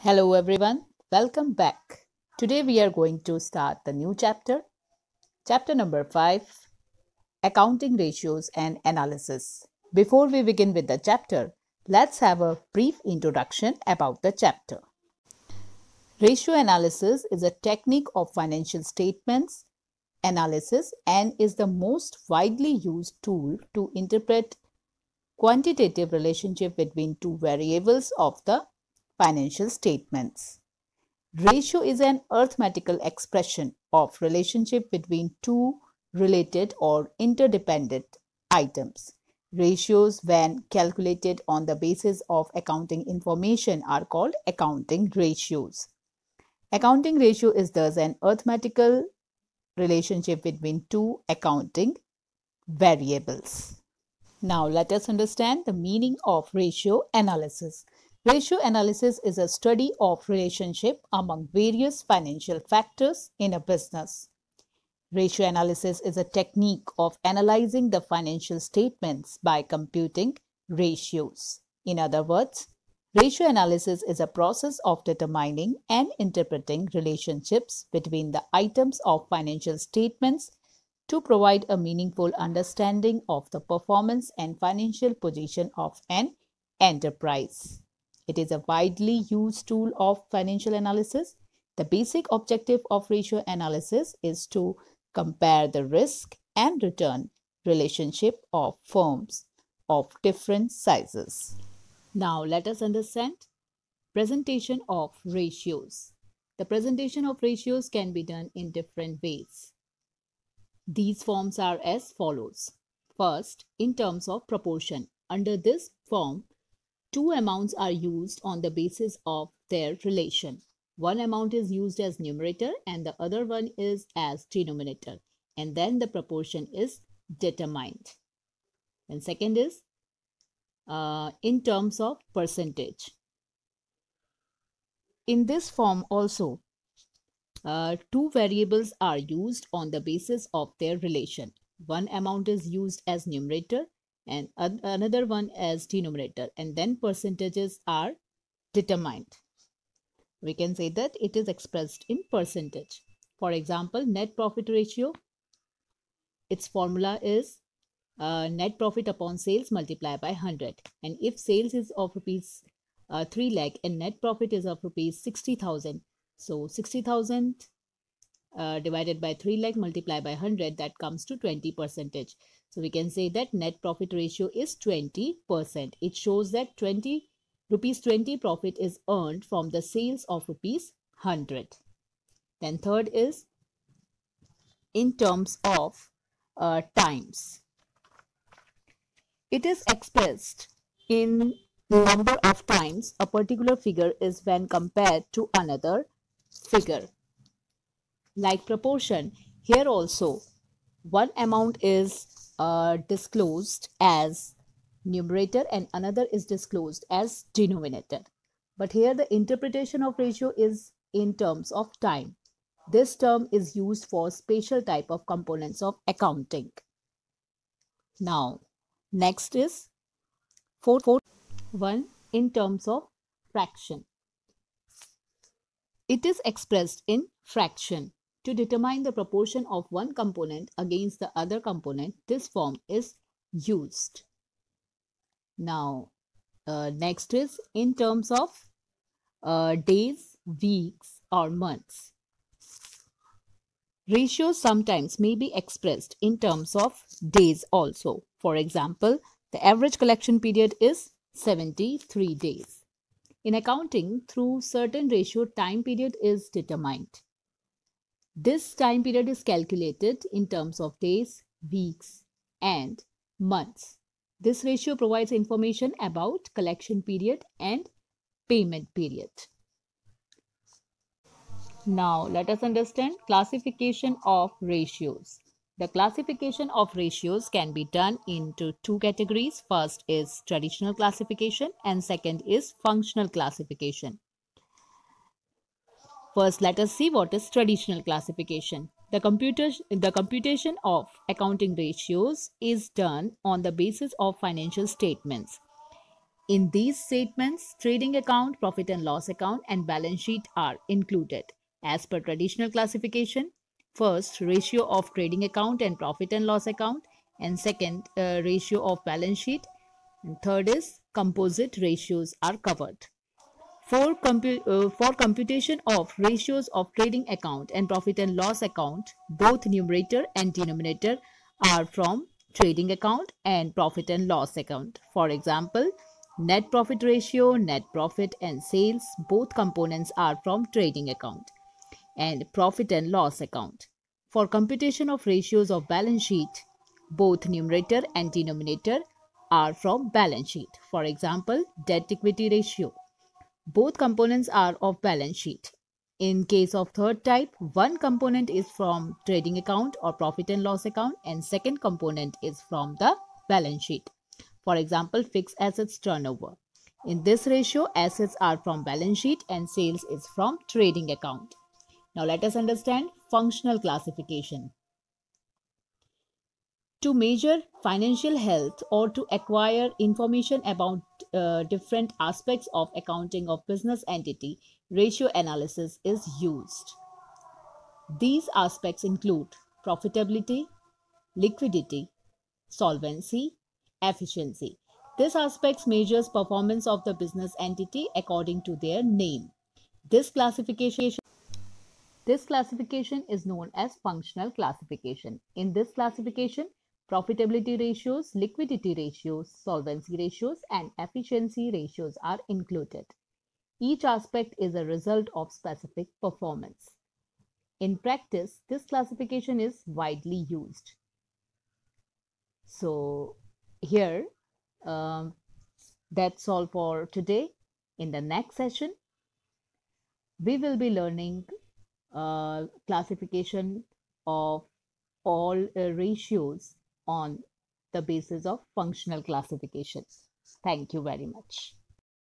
Hello everyone, welcome back. Today we are going to start the new chapter, chapter number 5, Accounting Ratios and Analysis. Before we begin with the chapter, let's have a brief introduction about the chapter. Ratio analysis is a technique of financial statements analysis and is the most widely used tool to interpret quantitative relationship between two variables of the financial statements. Ratio is an arithmetical expression of relationship between two related or interdependent items. Ratios, when calculated on the basis of accounting information, are called accounting ratios. Accounting ratio is thus an arithmetical relationship between two accounting variables. Now let us understand the meaning of ratio analysis. Ratio analysis is a study of relationship among various financial factors in a business. Ratio analysis is a technique of analyzing the financial statements by computing ratios. In other words, ratio analysis is a process of determining and interpreting relationships between the items of financial statements to provide a meaningful understanding of the performance and financial position of an enterprise. It is a widely used tool of financial analysis. The basic objective of ratio analysis is to compare the risk and return relationship of firms of different sizes. Now let us understand presentation of ratios. The presentation of ratios can be done in different ways. These forms are as follows. First, in terms of proportion. Under this form, two amounts are used on the basis of their relation. One amount is used as numerator and the other one is as denominator, and then the proportion is determined. And second is in terms of percentage. In this form also, two variables are used on the basis of their relation. One amount is used as numerator and another one as denominator, and then percentages are determined. We can say that it is expressed in percentage. For example, net profit ratio, its formula is net profit upon sales multiplied by 100. And if sales is of rupees 3 lakh and net profit is of rupees 60,000, so 60,000 divided by 3 lakh multiplied by 100, that comes to 20%. So we can say that net profit ratio is 20%. It shows that rupees 20 profit is earned from the sales of rupees 100. Then third is in terms of times. It is expressed in number of times a particular figure is when compared to another figure. Like proportion, here also one amount is disclosed as numerator and another is disclosed as denominator. But here the interpretation of ratio is in terms of time. This term is used for special type of components of accounting. Now, next is fourth one in terms of fraction. It is expressed in fraction. To determine the proportion of one component against the other component, this form is used. Now, next is in terms of days, weeks, or months. Ratios sometimes may be expressed in terms of days also. For example, the average collection period is 73 days. In accounting, through certain ratio, time period is determined. This time period is calculated in terms of days, weeks, and months. This ratio provides information about collection period and payment period. Now, let us understand classification of ratios. The classification of ratios can be done into two categories. First is traditional classification and second is functional classification. First, let us see what is traditional classification. The computation of accounting ratios is done on the basis of financial statements. In these statements, trading account, profit and loss account, and balance sheet are included. As per traditional classification, first, ratio of trading account and profit and loss account, and second, ratio of balance sheet, and third is composite ratios are covered. For computation of ratios of trading account and profit and loss account, both numerator and denominator are from trading account and profit and loss account. For example, net profit ratio, net profit and sales, both components are from trading account and profit and loss account. For computation of ratios of balance sheet, both numerator and denominator are from balance sheet. For example, debt equity ratio. Both components are of balance sheet. In case of third type, one component is from trading account or profit and loss account and second component is from the balance sheet. For example, fixed assets turnover. In this ratio, assets are from balance sheet and sales is from trading account. Now let us understand functional classification. To measure financial health or to acquire information about different aspects of accounting of business entity, ratio analysis is used. These aspects include profitability, liquidity, solvency, efficiency. This aspects measures performance of the business entity according to their name. This classification is known as functional classification. In this classification, profitability ratios, liquidity ratios, solvency ratios, and efficiency ratios are included. Each aspect is a result of specific performance. In practice, this classification is widely used. So, here, that's all for today. In the next session, we will be learning classification of all ratios on the basis of functional classification. Thank you very much.